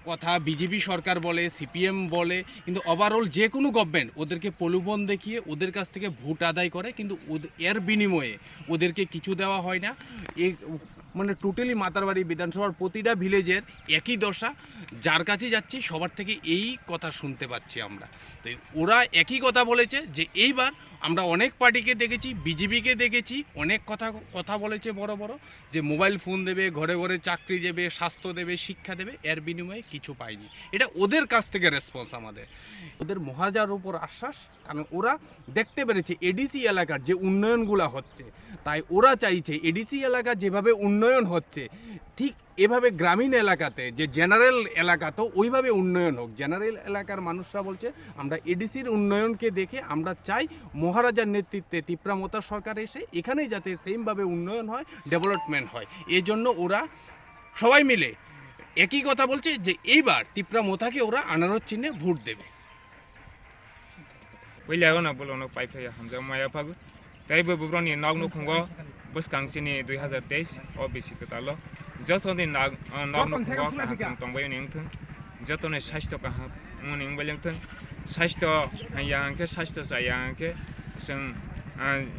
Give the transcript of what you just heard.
কথা বিজেপি সরকার বলে, সিপিএম বলে, কিন্তু ওভারঅল যে কোনো গভর্নমেন্ট ওদেরকে প্রলোভন দেখিয়ে ওদের কাছ থেকে ভোট আদায় করে, কিন্তু এর বিনিময়ে ওদেরকে কিছু দেওয়া হয় না। এই মানে টোটালি মাতারবাড়ি বিধানসভার প্রতিটা ভিলেজের একই দশা। যার কাছে যাচ্ছি সবার থেকে এই কথা শুনতে পাচ্ছি আমরা। তো ওরা একই কথা বলেছে যে এইবার আমরা অনেক পার্টিকে দেখেছি, বিজেপিকে দেখেছি, অনেক কথা বলেছে বড় বড়, যে মোবাইল ফোন দেবে, ঘরে ঘরে চাকরি দেবে, স্বাস্থ্য দেবে, শিক্ষা দেবে, এর বিনিময়ে কিছু পাইনি। এটা ওদের কাছ থেকে রেসপন্স আমাদের, ওদের মহাজার উপর আশ্বাস। কারণ ওরা দেখতে পেরেছে এডিসি এলাকার যে উন্নয়নগুলো হচ্ছে, তাই ওরা চাইছে এডিসি এলাকা যেভাবে উন্নয়ন হচ্ছে ঠিক এভাবে গ্রামীণ এলাকাতে যে জেনারেল এলাকাতেও ওইভাবে উন্নয়ন হোক। জেনারেল এলাকার মানুষরা বলছে আমরা এডিসির উন্নয়নকে দেখে আমরা চাই মহারাজার নেতৃত্বে তিপ্রা মথা সরকার এসে এখানেই যাতে সেমভাবে উন্নয়ন হয়, ডেভেলপমেন্ট হয়। এই জন্য ওরা সবাই মিলে একই কথা বলছে যে এইবার তিপ্রা মথাকে ওরা আনারস চিহ্নে ভোট দেবে। William Bolon Pipe Hamjak Mayapagu, Taibu Buron in Nagno Congo, Buskangsini 2010, obviously Katalo, just on the Nagno Congo, Tomboy Nington, Joton is Sastoka Morning Wellington, Sasto and Yanke, Sasto Sayanke, some